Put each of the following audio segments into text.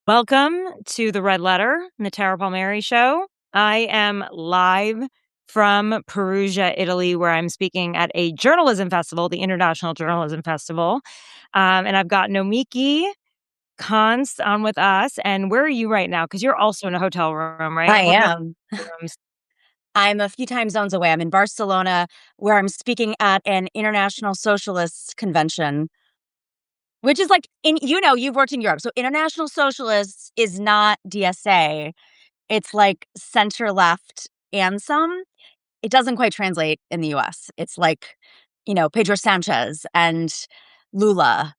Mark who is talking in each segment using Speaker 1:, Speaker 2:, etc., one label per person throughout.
Speaker 1: Welcome to the Red Letter, the Tara Palmeri Show. I am live from Perugia, Italy, where I'm speaking at a journalism festival, the International Journalism Festival. And I've got Nomiki Konst on with us. And where are you right now? Because you're also in a hotel room, right?
Speaker 2: I
Speaker 1: What about
Speaker 2: am.
Speaker 1: rooms?
Speaker 2: I'm a few time zones away. I'm in Barcelona, where I'm speaking at an international socialist convention, which is like you've worked in Europe. So international socialists is not DSA. It's like center left and some. It doesn't quite translate in the US. It's like, Pedro Sanchez and Lula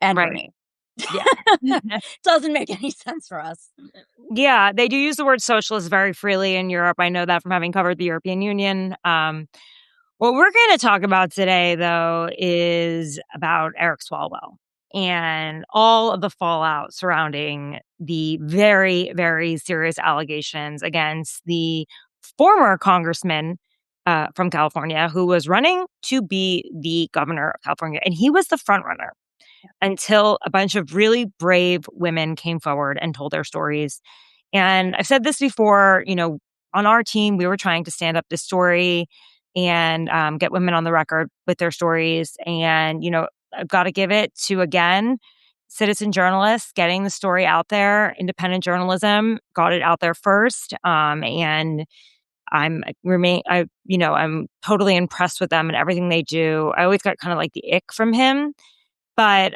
Speaker 2: and
Speaker 1: Right.
Speaker 2: Bernie.
Speaker 1: Yeah.
Speaker 2: Doesn't make any sense for us.
Speaker 1: Yeah, they do use the word socialist very freely in Europe. I know that from having covered the European Union. What we're going to talk about today, though, is about Eric Swalwell and all of the fallout surrounding the very, very serious allegations against the former congressman from California who was running to be the governor of California. And he was the front runner until a bunch of really brave women came forward and told their stories. And I've said this before, on our team, we were trying to stand up this story and get women on the record with their stories. And, I've got to give it to, again, citizen journalists getting the story out there. Independent journalism got it out there first. And I'm totally impressed with them and everything they do. I always got kind of like the ick from him, but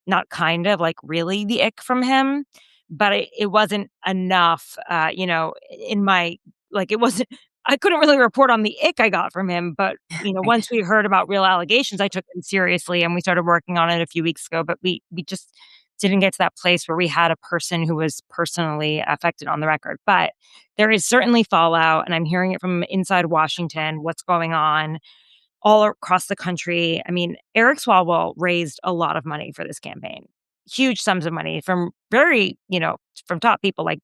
Speaker 1: not kind of, like really the ick from him. But it wasn't enough, in my, like, it wasn't, I couldn't really report on the ick I got from him. But, once we heard about real allegations, I took them seriously and we started working on it a few weeks ago. But we just didn't get to that place where we had a person who was personally affected on the record. But there is certainly fallout, and I'm hearing it from inside Washington, what's going on all across the country. I mean, Eric Swalwell raised a lot of money for this campaign, huge sums of money from from top people like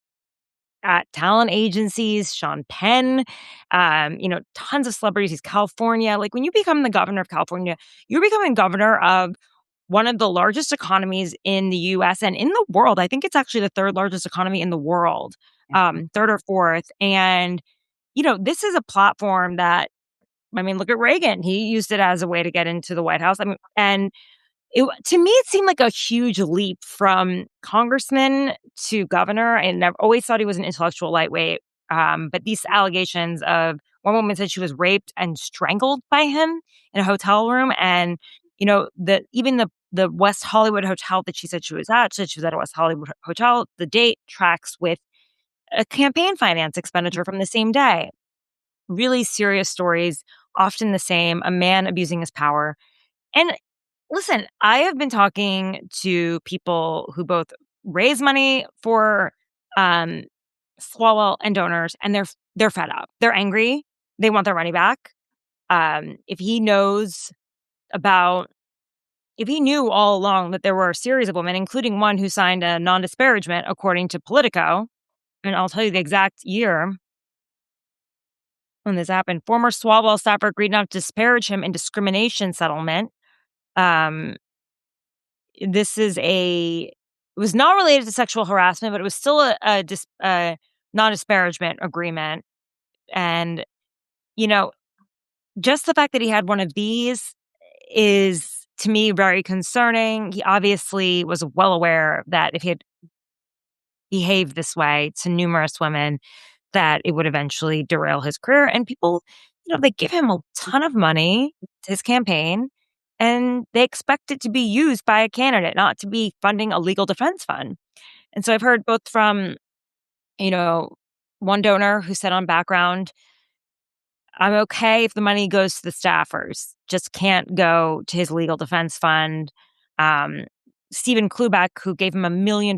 Speaker 1: at talent agencies, Sean Penn, tons of celebrities. He's California. Like when you become the governor of California, you're becoming governor of one of the largest economies in the US and in the world. I think it's actually the third largest economy in the world, third or fourth. And, this is a platform that, look at Reagan. He used it as a way to get into the White House. And to me, it seemed like a huge leap from congressman to governor. And I've always thought he was an intellectual lightweight. But these allegations of one woman said she was raped and strangled by him in a hotel room. And, the West Hollywood hotel that she said she was at, a West Hollywood hotel. The date tracks with a campaign finance expenditure from the same day. Really serious stories, often the same, a man abusing his power. And listen, I have been talking to people who both raise money for Swalwell and donors, and they're fed up. They're angry. They want their money back. If he knew all along that there were a series of women, including one who signed a non-disparagement, according to Politico, and I'll tell you the exact year when this happened. Former Swalwell staffer agreed not to disparage him in discrimination settlement. Um, it was not related to sexual harassment, but it was still a non-disparagement agreement. And, just the fact that he had one of these is, to me, very concerning. He obviously was well aware that if he had behaved this way to numerous women, that it would eventually derail his career. And people, they give him a ton of money to his campaign, and they expect it to be used by a candidate, not to be funding a legal defense fund. And so I've heard both from, one donor who said on background, I'm okay if the money goes to the staffers, just can't go to his legal defense fund. Stephen Klubeck, who gave him $1 million,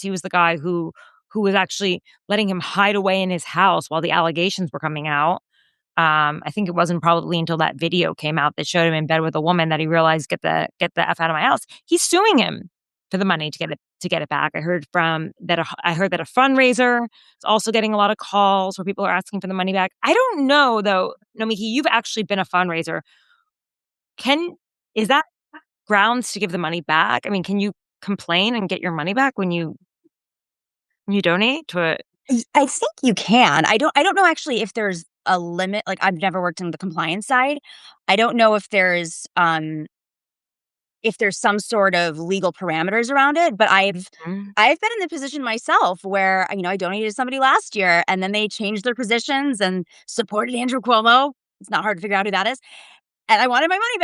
Speaker 1: he was the guy who was actually letting him hide away in his house while the allegations were coming out. I think it wasn't probably until that video came out that showed him in bed with a woman that he realized, get the F out of my house. He's suing him for the money to get it back. I heard that a fundraiser is also getting a lot of calls where people are asking for the money back. I don't know though, Nomiki, you've actually been a fundraiser. Is that grounds to give the money back? Can you complain and get your money back when you donate to it?
Speaker 2: I think you can. I don't know actually if there's a limit. Like, I've never worked in the compliance side. I don't know if there's some sort of legal parameters around it, but
Speaker 1: Mhm.
Speaker 2: I've been in the position myself where, I donated to somebody last year and then they changed their positions and supported Andrew Cuomo. It's not hard to figure out who that is. And I wanted my money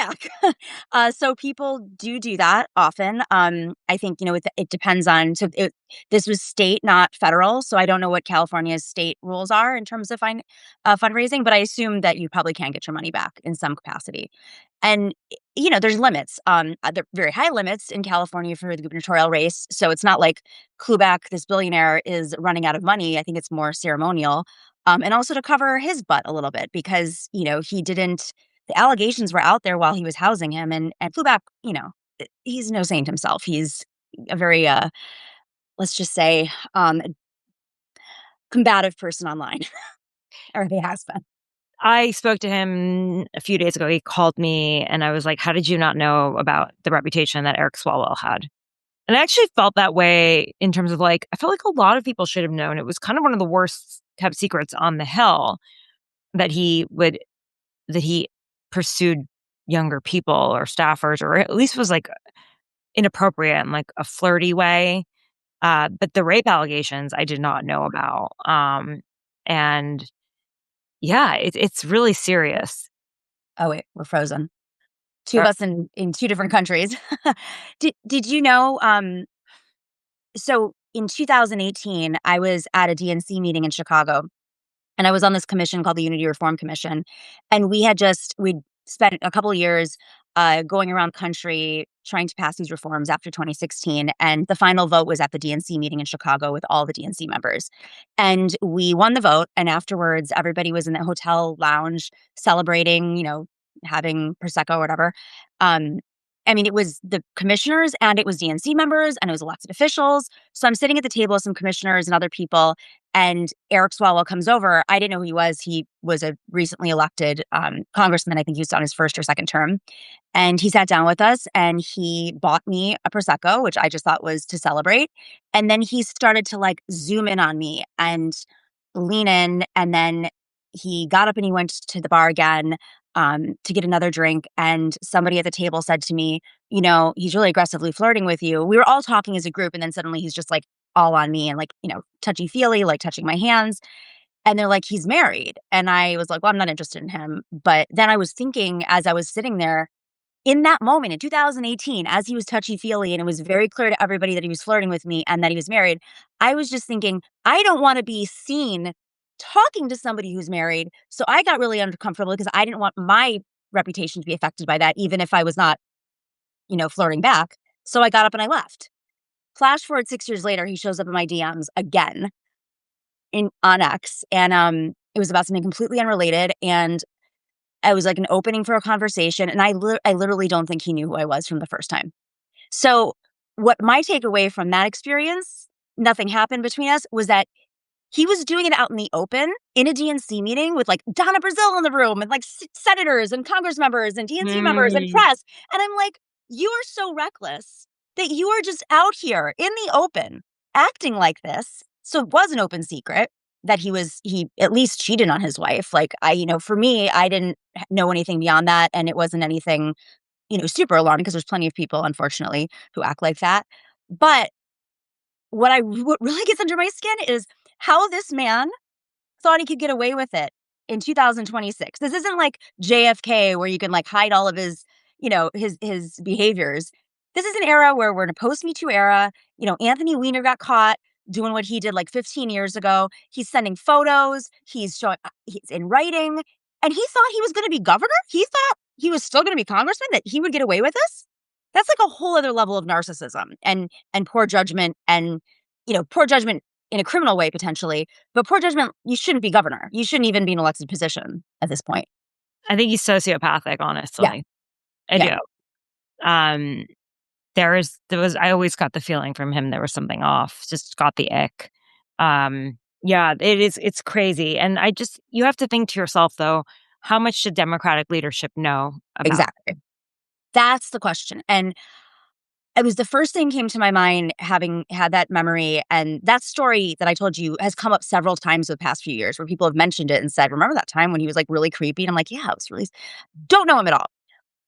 Speaker 2: back. So people do that often. I think, it depends on, this was state, not federal. So I don't know what California's state rules are in terms of fundraising, but I assume that you probably can get your money back in some capacity. And, there's limits. There are very high limits in California for the gubernatorial race. So it's not like Klubeck, this billionaire, is running out of money. I think it's more ceremonial. And also to cover his butt a little bit because, he didn't, the allegations were out there while he was housing him. And Klubeck, he's no saint himself. He's a very, let's just say, combative person online, or he has been.
Speaker 1: I spoke to him a few days ago. He called me and I was like, "How did you not know about the reputation that Eric Swalwell had?" And I actually felt that way in terms of like, I felt like a lot of people should have known. It was kind of one of the worst kept secrets on the Hill that he pursued younger people or staffers, or at least was like inappropriate in like a flirty way. But the rape allegations I did not know about. And yeah, it's really serious.
Speaker 2: Oh, wait, we're frozen. Two of
Speaker 1: Uh,
Speaker 2: us in two different countries. Did you know? So in 2018, I was at a DNC meeting in Chicago. And I was on this commission called the Unity Reform Commission. And we'd spent a couple of years going around the country trying to pass these reforms after 2016. And the final vote was at the DNC meeting in Chicago with all the DNC members. And we won the vote. And afterwards, everybody was in the hotel lounge celebrating, having prosecco or whatever. Um, it was the commissioners and it was DNC members and it was elected officials. So I'm sitting at the table with some commissioners and other people, and Eric Swalwell comes over. I didn't know who he was. He was a recently elected congressman. I think he was on his first or second term. And he sat down with us and he bought me a Prosecco, which I just thought was to celebrate. And then he started to like zoom in on me and lean in. And then he got up and he went to the bar again to get another drink. And somebody at the table said to me, he's really aggressively flirting with you. We were all talking as a group. And then suddenly he's just like all on me and like, touchy feely, like touching my hands. And they're like, he's married. And I was like, well, I'm not interested in him. But then I was thinking as I was sitting there in that moment in 2018, as he was touchy feely and it was very clear to everybody that he was flirting with me and that he was married, I was just thinking, I don't want to be seen talking to somebody who's married. So I got really uncomfortable because I didn't want my reputation to be affected by that, even if I was not, flirting back. So I got up and I left. Flash forward 6 years later, he shows up in my DMs again on X, and it was about something completely unrelated, and I was like an opening for a conversation, and I literally don't think he knew who I was from the first time. So what my takeaway from that experience, nothing happened between us, was that he was doing it out in the open in a DNC meeting with like Donna Brazile in the room and like senators and congress members and DNC members and
Speaker 1: mm,
Speaker 2: press. And I'm like, you are so reckless that you are just out here in the open acting like this. So it was an open secret that he at least cheated on his wife. Like for me, I didn't know anything beyond that. And it wasn't anything, super alarming because there's plenty of people, unfortunately, who act like that. But what really gets under my skin is how this man thought he could get away with it in 2026. This isn't like JFK where you can like hide all of his, his behaviors. This is an era where we're in a post Me Too era. Anthony Weiner got caught doing what he did like 15 years ago. He's sending photos. He's in writing, and he thought he was going to be governor. He thought he was still going to be congressman. That he would get away with this. That's like a whole other level of narcissism and poor judgment and poor judgment in a criminal way potentially, but poor judgment. You shouldn't be governor. You shouldn't even be in an elected position at this point.
Speaker 1: I think he's sociopathic,
Speaker 2: Yeah,
Speaker 1: honestly. I
Speaker 2: yeah,
Speaker 1: do. Um, there was I always got the feeling from him there was something off. Just got the ick. Yeah, it's crazy. And you have to think to yourself though, how much should Democratic leadership know about?
Speaker 2: exactly. That's the question. And it was the first thing came to my mind having had that memory. And that story that I told you has come up several times the past few years where people have mentioned it and said, remember that time when he was like really creepy? And I'm like, yeah, it was really, don't know him at all.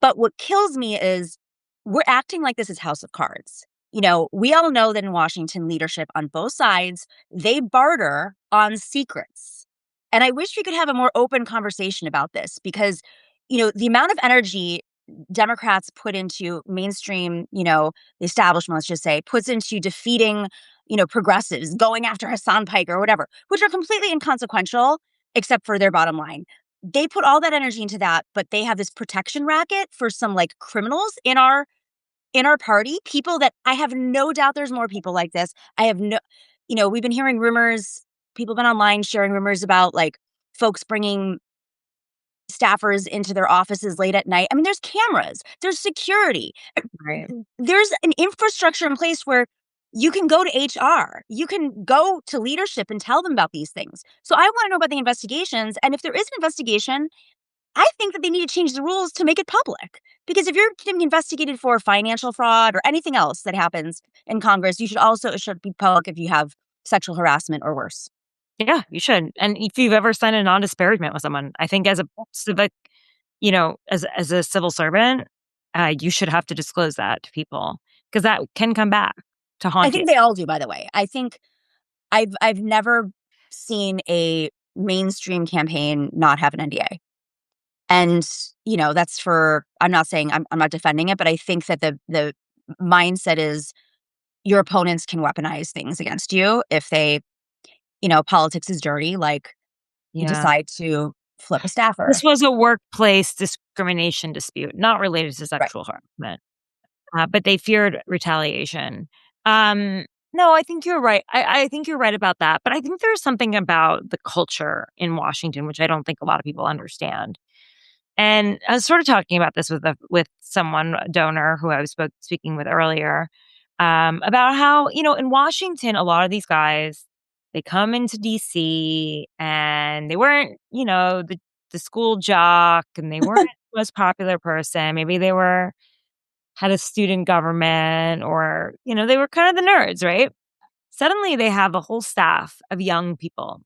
Speaker 2: But what kills me is we're acting like this is House of Cards. We all know that in Washington, leadership on both sides, they barter on secrets. And I wish we could have a more open conversation about this because, the amount of energy Democrats put into mainstream, the establishment, let's just say, puts into defeating, progressives, going after Hassan Pike or whatever, which are completely inconsequential except for their bottom line. They put all that energy into that, but they have this protection racket for some like criminals in our party, people that I have no doubt there's more people like this. I have no, we've been hearing rumors, people have been online sharing rumors about like folks bringing staffers into their offices late at night. I mean, there's cameras, there's security,
Speaker 1: Right.
Speaker 2: there's an infrastructure in place where you can go to HR, you can go to leadership and tell them about these things. So I want to know about the investigations. And if there is an investigation, I think that they need to change the rules to make it public. Because if you're getting investigated for financial fraud or anything else that happens in Congress, it should be public if you have sexual harassment or worse.
Speaker 1: Yeah, you should. And if you've ever signed a non-disparagement with someone, I think as a civic, as a civil servant, you should have to disclose that to people because that can come back to
Speaker 2: I
Speaker 1: haunt you.
Speaker 2: think they all do, by the way. I think I've never seen a mainstream campaign not have an NDA. And, that's for I'm not saying I'm not defending it, but I think that the mindset is your opponents can weaponize things against you if they, politics is dirty, like you
Speaker 1: Yeah.
Speaker 2: decide to flip a staffer.
Speaker 1: This was a workplace discrimination dispute, not related to
Speaker 2: Right.
Speaker 1: sexual harassment, but they feared retaliation. Um, no, I think you're right. I think you're right about that. But I think there's something about the culture in Washington, which I don't think a lot of people understand. And I was sort of talking about this with someone, a donor who I was speaking with earlier, about how in Washington, a lot of these guys they come into DC and they weren't the school jock and they weren't the most popular person. Maybe they were had a student government or they were kind of the nerds, right? Suddenly they have a whole staff of young people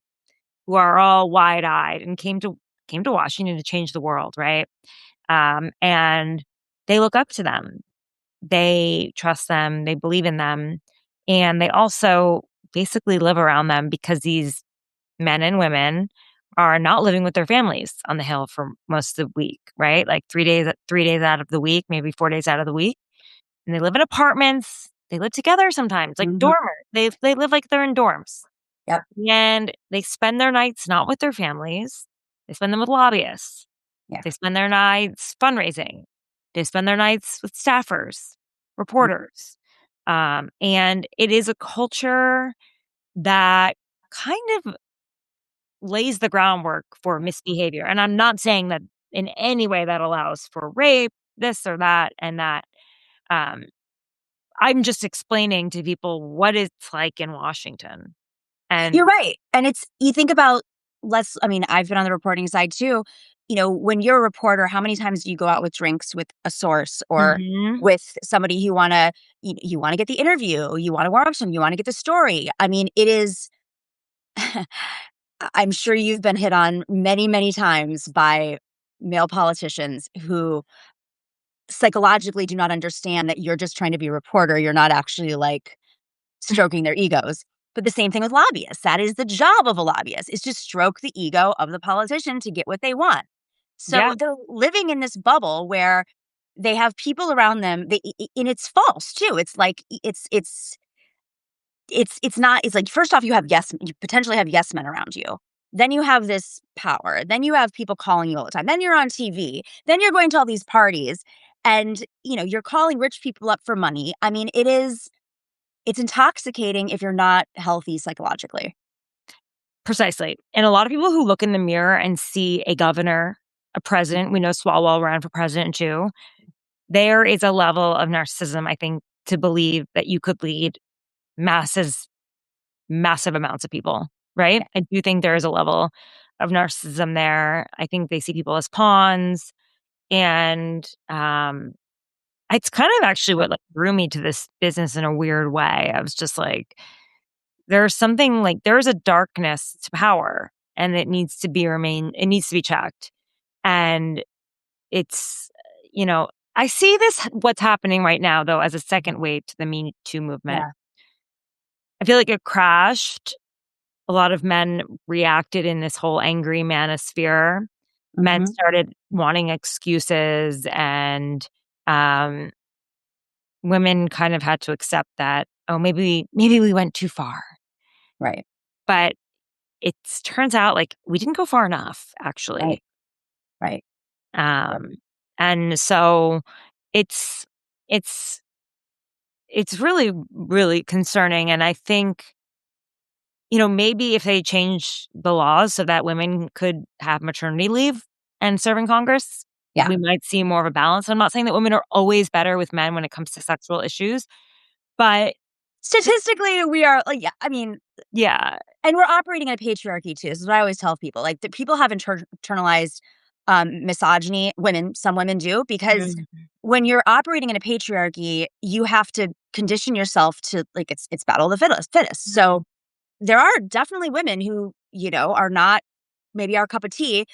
Speaker 1: who are all wide eyed and came to Washington to change the world, right? And they look up to them. They trust them. They believe in them. And they also basically live around them because these men and women are not living with their families on the Hill for most of the week, right? Like 3 days out of the week, maybe 4 days out of the week. And they live in apartments. They live together sometimes, like
Speaker 2: Mhm.
Speaker 1: dormers. They live like they're in dorms.
Speaker 2: Yep.
Speaker 1: And they spend their nights not with their families. They spend them with lobbyists.
Speaker 2: Yeah.
Speaker 1: They spend their nights fundraising. They spend their nights with staffers,
Speaker 2: Mm.
Speaker 1: reporters. And it is a culture that kind of lays the groundwork for misbehavior. And I'm not saying that in any way that allows for rape, this or that, and that. Um, I'm just explaining to people what it's like in Washington.
Speaker 2: You're
Speaker 1: And
Speaker 2: right. And you think about I mean, I've been on the reporting side too. When you're a reporter, how many times do you go out with drinks with a source or
Speaker 1: Mhm.
Speaker 2: with somebody who you want to get the interview, you want to warm up some, you want to get the story. I mean, it is I'm sure you've been hit on many, many times by male politicians who psychologically do not understand that you're just trying to be a reporter. You're not actually like stroking their egos. But the same thing with lobbyists. That is the job of a lobbyist, is to stroke the ego of the politician to get what they want. So
Speaker 1: Yeah,
Speaker 2: they're living in this bubble where they have people around them, and it's false too. It's like it's not. It's like first off, you potentially have yes men around you. Then you have this power. Then you have people calling you all the time. Then you're on TV. Then you're going to all these parties, and you're calling rich people up for money. I mean, it's intoxicating if you're not healthy psychologically.
Speaker 1: precisely. And a lot of people who look in the mirror and see a governor, a president, we know Swalwell ran for president too. There is a level of narcissism, I think, to believe that you could lead masses, massive amounts of people, right?
Speaker 2: Yeah.
Speaker 1: I do think there is a level of narcissism there. I think they see people as pawns. And it's kind of actually what, like, drew me to this business in a weird way. I was just like, there's something like there's a darkness to power, and it needs to be checked. And it's, you know, I see this what's happening right now though as a second wave to the Me Too movement.
Speaker 2: Yeah.
Speaker 1: I feel like it crashed. A lot of men reacted in this whole angry manosphere. Men
Speaker 2: Mhm.
Speaker 1: started wanting excuses, and um, women kind of had to accept that, oh, maybe we went too far.
Speaker 2: Right.
Speaker 1: But it turns out like we didn't go far enough,
Speaker 2: Right.
Speaker 1: actually.
Speaker 2: Right. Yep.
Speaker 1: Um, and so it's it's it's really, really concerning. And I think, maybe if they change the laws so that women could have maternity leave and serve in Congress,
Speaker 2: Yeah.
Speaker 1: we might see more of a balance. I'm not saying that women are always better with men when it comes to sexual issues, but
Speaker 2: Statistically, we are like, yeah, I mean,
Speaker 1: yeah.
Speaker 2: and we're operating in a patriarchy too. This is what I always tell people. Like, the people have internalized misogyny. Some women do, because
Speaker 1: Mm,
Speaker 2: when you're operating in a patriarchy, you have to condition yourself to, like, it's battle of the fittest. So there are definitely women who, are not maybe our cup of tea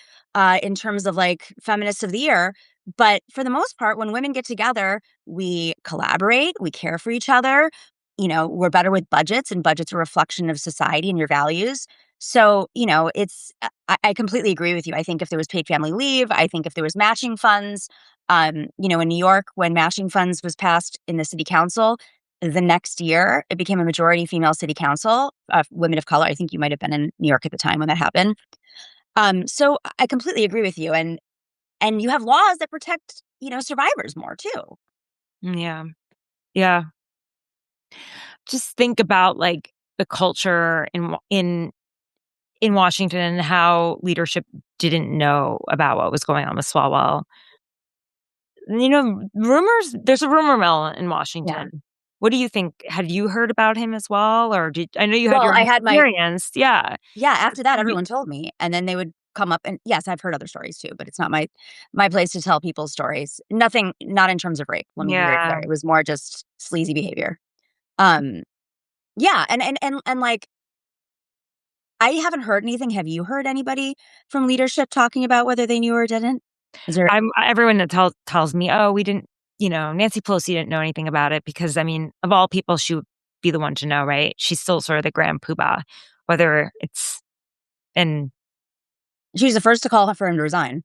Speaker 2: in terms of like feminists of the year. But for the most part, when women get together, we collaborate, we care for each other. We're better with budgets, and budgets are a reflection of society and your values. So, I completely agree with you. I think if there was paid family leave, I think if there was matching funds, in New York, when matching funds was passed in the city council, the next year, it became a majority female city council of women of color. I think you might have been in New York at the time when that happened. So I completely agree with you, and you have laws that protect, survivors more too.
Speaker 1: yeah. Yeah. Just think about like the culture in Washington and how leadership didn't know about what was going on with Swalwell. There's a rumor mill in
Speaker 2: Yeah.
Speaker 1: Washington. What do you think? Had you heard about him as well? Or I know you had
Speaker 2: Well,
Speaker 1: your
Speaker 2: I
Speaker 1: own
Speaker 2: had my
Speaker 1: experience. Yeah.
Speaker 2: yeah. After that,
Speaker 1: Have you
Speaker 2: everyone told me, and then they would come up, and yes, I've heard other stories too, but it's not my place to tell people's stories. Nothing, not in terms of rape. Let me be very clear.
Speaker 1: Yeah.
Speaker 2: It was more just sleazy behavior. Um, yeah, and like, I haven't heard anything. Have you heard anybody from leadership talking about whether they knew or didn't? Is there
Speaker 1: Everyone that tells me, "Oh, we didn't, Nancy Pelosi didn't know anything about it," because I mean, of all people, she would be the one to know, right? She's still sort of the grand poobah, whether it's and
Speaker 2: She was the first to call for him to resign.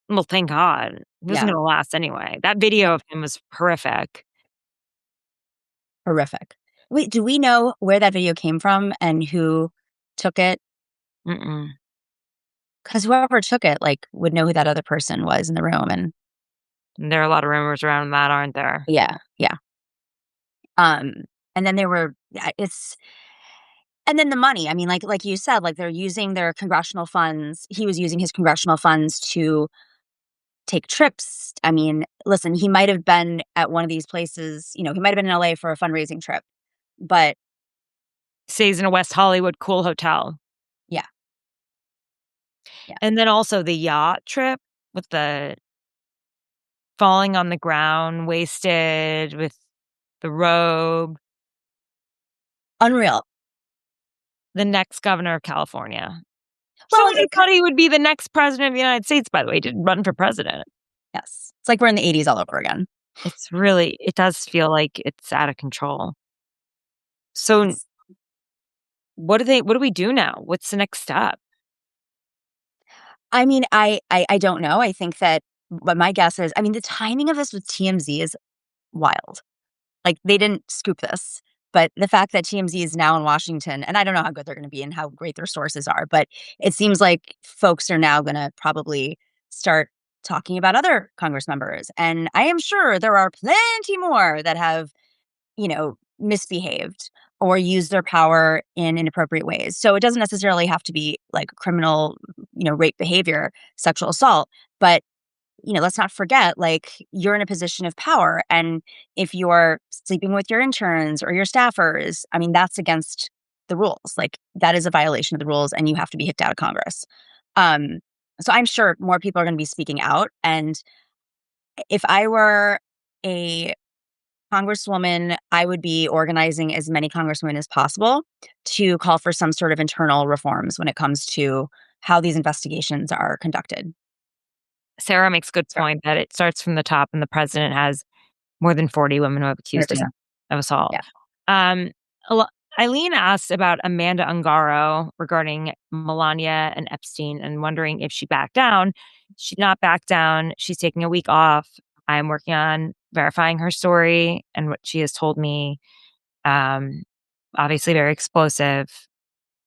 Speaker 1: well, thank God. It wasn't
Speaker 2: Yeah,
Speaker 1: gonna last anyway. That video of him was horrific.
Speaker 2: horrific. Wait, do we know where that video came from and who took it?
Speaker 1: Mm-mm.
Speaker 2: Because whoever took it, like, would know who that other person was in the room, and
Speaker 1: And there are a lot of rumors around that, aren't there?
Speaker 2: yeah, yeah. Um, and then there were yeah, it's and then the money. I mean, like you said, like, they're using their congressional funds. He was using his congressional funds to take trips. I mean, listen, he might have been at one of these places, he might have been in LA for a fundraising trip, but
Speaker 1: Stays in a West Hollywood cool hotel.
Speaker 2: yeah, yeah.
Speaker 1: And then also the yacht trip with the falling on the ground, wasted with the robe,
Speaker 2: Unreal.
Speaker 1: the next governor of California.
Speaker 2: Well,
Speaker 1: I thought he would be the next president of the United States, by the way. He didn't run for president.
Speaker 2: yes. It's like we're in the '80s all over again.
Speaker 1: It does feel like it's out of control. So
Speaker 2: It's
Speaker 1: what do we do now? What's the next step?
Speaker 2: I mean, I don't know. I think that but my guess is, I mean, the timing of this with TMZ is wild. Like, they didn't scoop this, but the fact that TMZ is now in Washington, and I don't know how good they're gonna be and how great their sources are, but it seems like folks are now gonna probably start talking about other Congress members, and I am sure there are plenty more that have, misbehaved or used their power in inappropriate ways. So it doesn't necessarily have to be like criminal, rape behavior, sexual assault, but let's not forget, like, you're in a position of power. And if you're sleeping with your interns or your staffers, I mean, that's against the rules. Like, that is a violation of the rules, and you have to be kicked out of Congress. Um, so I'm sure more people are going to be speaking out. And if I were a congresswoman, I would be organizing as many congresswomen as possible to call for some sort of internal reforms when it comes to how these investigations are conducted.
Speaker 1: Sarah makes a good
Speaker 2: So,
Speaker 1: point that it starts from the top, and the president has more than 40 women who have accused him
Speaker 2: 100%.
Speaker 1: of assault.
Speaker 2: Yeah.
Speaker 1: Um, a lo- Eileen asked about Amanda Ungaro regarding Melania and Epstein and wondering if she backed down. She did not back down. She's taking a week off. I'm working on verifying her story and what she has told me. Um, Obviously, very explosive.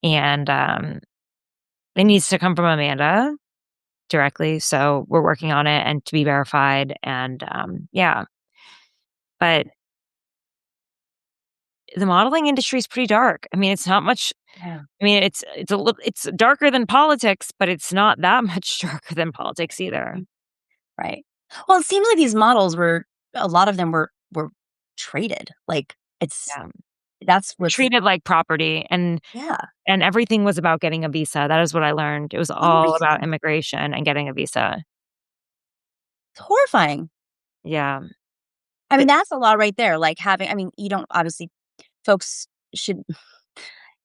Speaker 1: And it needs to come from Amanda directly. So we're working on it and to be verified. And yeah, but the modeling industry is pretty dark. I mean, it's not much.
Speaker 2: Yeah.
Speaker 1: I mean, it's a little it's darker than politics, but it's not that much darker than politics either.
Speaker 2: Right. Well, it seems like these models were a lot of them were traded. Like, it's
Speaker 1: Yeah.
Speaker 2: that's
Speaker 1: They're
Speaker 2: what's
Speaker 1: treated like property,
Speaker 2: yeah.
Speaker 1: and everything was about getting a visa. That is what I learned. It was all about
Speaker 2: Everything.
Speaker 1: immigration and getting a visa.
Speaker 2: It's horrifying.
Speaker 1: Yeah.
Speaker 2: I mean,
Speaker 1: Th
Speaker 2: that's a lot right there, like, having I mean, you don't obviously folks should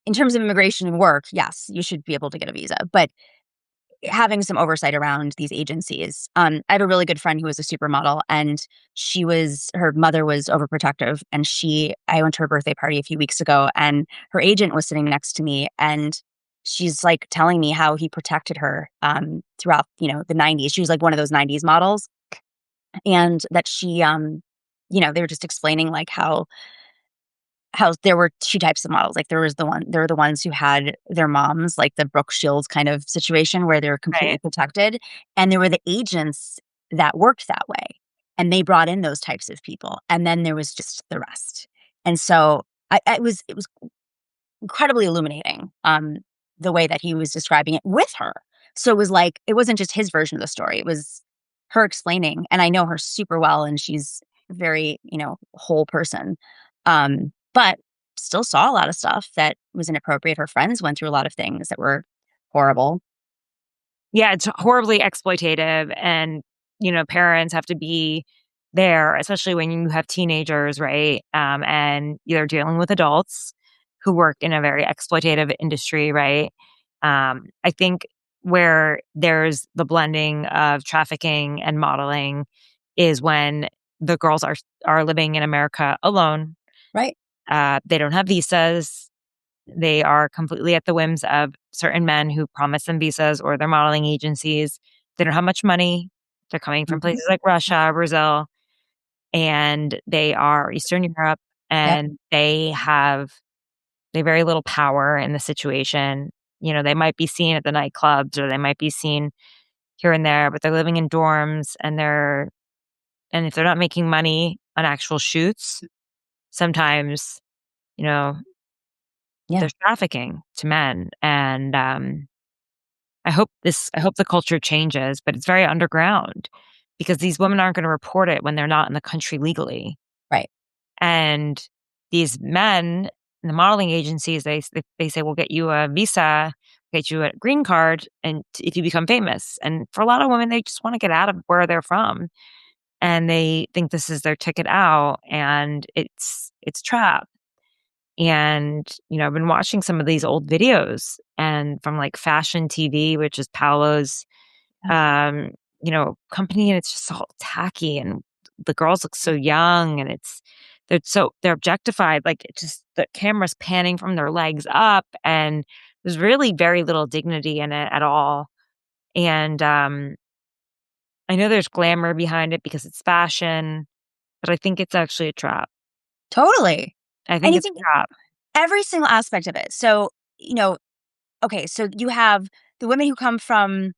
Speaker 2: in terms of immigration and work, yes, you should be able to get a visa, but having some oversight around these agencies. I have a really good friend who was a supermodel, and her mother was overprotective, and I went to her birthday party a few weeks ago, and her agent was sitting next to me, and she's like telling me how he protected her throughout, the 90s. She was like one of those 90s models, and that they were just explaining like how there were 2 types of models, like, there were the ones who had their moms, like the Brooke Shields kind of situation where they're completely
Speaker 1: Right.
Speaker 2: protected, and there were the agents that worked that way, and they brought in those types of people, and then there was just the rest, and so it was incredibly illuminating, the way that he was describing it with her. So it was like it wasn't just his version of the story, it was her explaining, and I know her super well, and she's a very, whole person. But still saw a lot of stuff that was inappropriate. Her friends went through a lot of things that were horrible.
Speaker 1: Yeah, it's horribly exploitative, and, parents have to be there, especially when you have teenagers, right? And you're dealing with adults who work in a very exploitative industry, right? I think where there's the blending of trafficking and modeling is when the girls are living in America alone.
Speaker 2: Right.
Speaker 1: They don't have visas. They are completely at the whims of certain men who promise them visas or their modeling agencies. They don't have much money. They're coming from
Speaker 2: Mhm.
Speaker 1: places like Russia, Brazil, and they are Eastern Europe,
Speaker 2: Yep.
Speaker 1: and they very little power in the situation. They might be seen at the nightclubs or they might be seen here and there, but they're living in dorms, and if they're not making money on actual shoots, sometimes, you know,
Speaker 2: Yeah.
Speaker 1: there's trafficking to men. And I hope the culture changes, but it's very underground because these women aren't gonna report it when they're not in the country legally.
Speaker 2: Right.
Speaker 1: And these men in the modeling agencies, they say, "We'll get you a visa, get you a green card, and if you become famous." And for a lot of women, they just wanna get out of where they're from, and they think this is their ticket out, and it's a trap. And, I've been watching some of these old videos and from, like, Fashion TV, which is Paolo's,
Speaker 2: Yeah.
Speaker 1: um, company, and it's just all tacky, and the girls look so young, and they're objectified, like, it just the camera's panning from their legs up, and there's really very little dignity in it at all. And, I know there's glamour behind it because it's fashion, but I think it's actually a trap.
Speaker 2: Totally.
Speaker 1: I
Speaker 2: And
Speaker 1: think
Speaker 2: you
Speaker 1: it's
Speaker 2: think
Speaker 1: a trap.
Speaker 2: every single aspect of it. So, okay, so you have the women who come from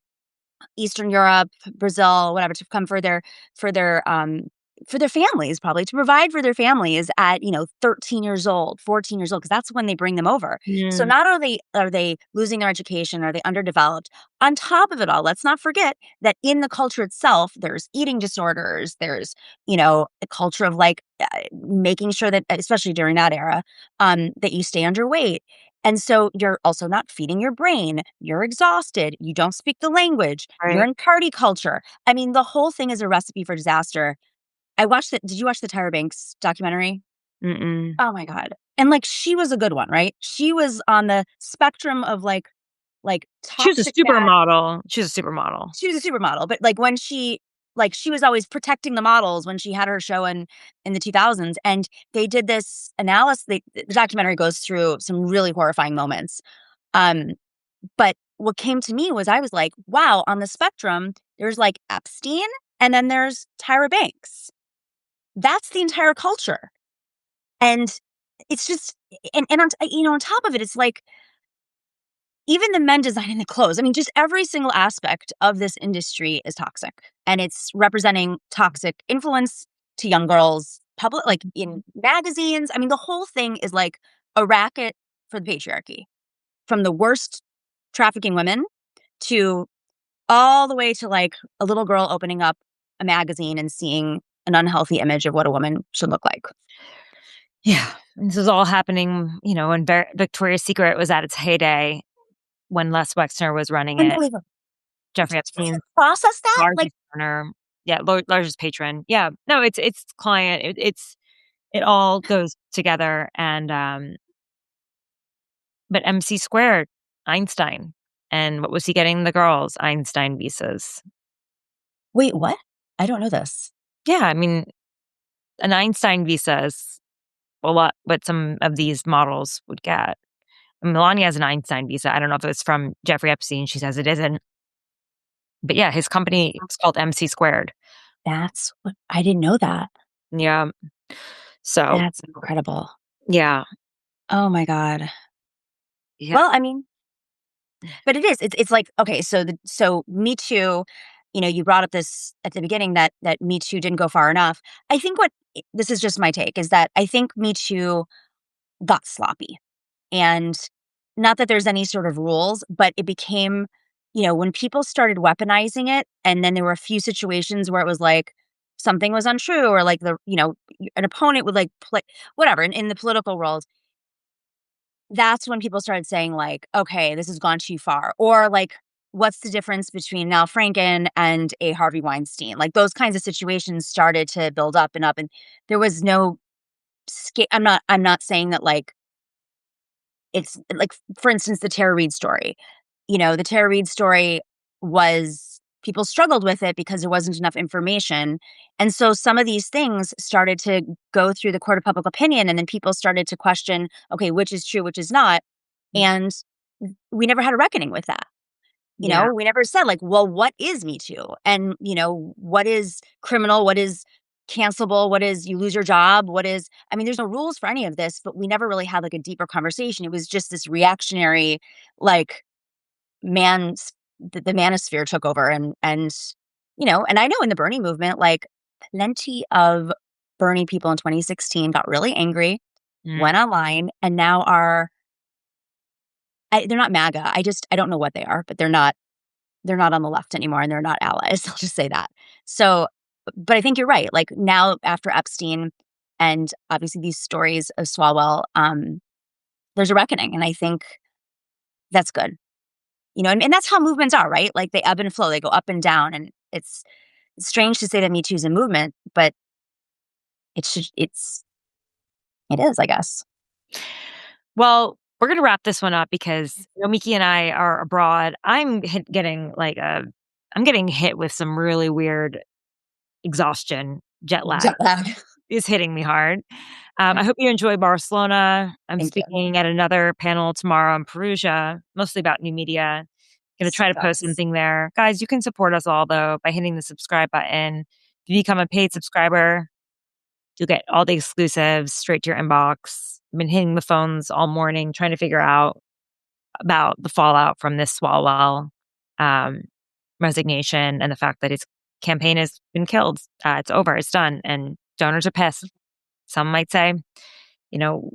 Speaker 2: Eastern Europe, Brazil, whatever, to come for their for their families, probably to provide for their families at 13 years old, 14 years old, because that's when they bring them over. So
Speaker 1: Mm,
Speaker 2: not only are they losing their education, are they underdeveloped? On top of it all, let's not forget that in the culture itself, there's eating disorders. There's a culture of like making sure that, especially during that era, that you stay underweight. And so you're also not feeding your brain. You're exhausted. You don't speak the language. You're
Speaker 1: right.
Speaker 2: in party culture. I mean, the whole thing is a recipe for disaster. I watched it. Did you watch the Tyra Banks documentary?
Speaker 1: Mm-mm.
Speaker 2: Oh my God. And like she was a good one, right? She was on the spectrum of like
Speaker 1: She was a
Speaker 2: toxic bad.
Speaker 1: supermodel. She was a supermodel.
Speaker 2: She was a supermodel, but like when she was always protecting the models when she had her show in the 2000s, and they did this analysis. The documentary goes through some really horrifying moments. Um, but what came to me was I was like, wow, on the spectrum, there's like Epstein and then there's Tyra Banks. That's the entire culture. And it's just and on top of it, it's like even the men designing the clothes. I mean, just every single aspect of this industry is toxic. And it's representing toxic influence to young girls, public like in magazines. I mean, the whole thing is like a racket for the patriarchy. From the worst trafficking women to all the way to like a little girl opening up a magazine and seeing an unhealthy image of what a woman should look like.
Speaker 1: Yeah. This was all happening, when Victoria's Secret was at its heyday when Les Wexner was running it.
Speaker 2: Unbelievable.
Speaker 1: Jeffrey
Speaker 2: Can you
Speaker 1: Epstein,
Speaker 2: process that? Like,
Speaker 1: largest owner. Yeah, largest patron. Yeah. No, it's client. It all goes together. And but MC squared, Einstein. And what was he getting the girls? Einstein visas.
Speaker 2: wait, what? I don't know this.
Speaker 1: Yeah, I mean, an Einstein visa is a lot what some of these models would get. Melania has an Einstein visa. I don't know if it's from Jeffrey Epstein. She says it isn't. But yeah, his company is called MC squared.
Speaker 2: That's what I didn't know that.
Speaker 1: Yeah. So,
Speaker 2: That's incredible.
Speaker 1: yeah.
Speaker 2: Oh my God.
Speaker 1: Yeah.
Speaker 2: Well, I mean, but it is. It's like, okay, so Me Too, you brought up this at the beginning that Me Too didn't go far enough. I think this is just my take, is that I think Me Too got sloppy. And not that there's any sort of rules, but it became, when people started weaponizing it, and then there were a few situations where it was like something was untrue, or like an opponent would like play whatever in the political world. That's when people started saying like, okay, this has gone too far. Or like, what's the difference between Nell Franken and a Harvey Weinstein? Like those kinds of situations started to build up and up. And there was no I'm not saying that like it's like, for instance, the Tara Reid story. The Tara Reid story was people struggled with it because there wasn't enough information. And so some of these things started to go through the court of public opinion, and then people started to question, okay, which is true, which is not. And we never had a reckoning with that.
Speaker 1: Yeah.
Speaker 2: We never said like, well, what is Me Too? And, what is criminal? What is cancelable? What is you lose your job? I mean, there's no rules for any of this, but we never really had like a deeper conversation. It was just this reactionary, like the manosphere took over. And I know in the Bernie movement, like plenty of Bernie people in 2016 got really angry,
Speaker 1: Mm.
Speaker 2: went online, and now they're not MAGA. I don't know what they are, but they're not on the left anymore, and they're not allies. I'll just say that. So, but I think you're right. Like now after Epstein and obviously these stories of Swalwell, there's a reckoning. And I think that's good. And that's how movements are, right? Like they ebb and flow, they go up and down. And it's strange to say that Me Too is a movement, but it is, I guess.
Speaker 1: Well, we're gonna wrap this one up because Nomiki and I are abroad. I'm getting hit with some really weird exhaustion, jet lag
Speaker 2: Jet lag.
Speaker 1: is hitting me hard. I hope you enjoy Barcelona. I'm
Speaker 2: Thank you.
Speaker 1: speaking at another panel tomorrow in Perugia, mostly about new media. Gonna try to post
Speaker 2: Sucks.
Speaker 1: something there. Guys, you can support us all though by hitting the subscribe button. If you become a paid subscriber, you'll get all the exclusives straight to your inbox. I've been hitting the phones all morning trying to figure out about the fallout from this Swalwell um, resignation and the fact that his campaign has been killed. It's over. It's done. And donors are pissed. Some might say, you know,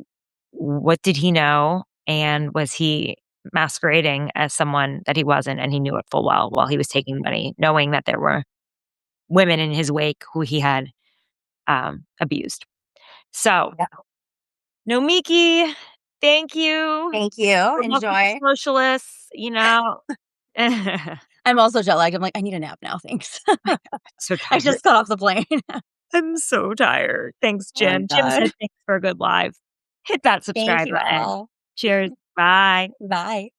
Speaker 1: what did he know? And was he masquerading as someone that he wasn't? And he knew it full well while he was taking money, knowing that there were women in his wake who he had abused. So,
Speaker 2: Yeah.
Speaker 1: Nomiki, thank you.
Speaker 2: Thank you.
Speaker 1: Good luck with the
Speaker 2: Enjoy.
Speaker 1: socialists.
Speaker 2: I'm also jet lagged. I'm like, I need a nap now. Thanks.
Speaker 1: So
Speaker 2: I
Speaker 1: tired.
Speaker 2: just got off the plane.
Speaker 1: I'm so tired. Thanks,
Speaker 2: Oh my
Speaker 1: Jim. Jim
Speaker 2: god.
Speaker 1: said thanks for a good live. Hit that
Speaker 2: Thank
Speaker 1: subscribe
Speaker 2: you
Speaker 1: button.
Speaker 2: all.
Speaker 1: Cheers. Bye.
Speaker 2: Bye.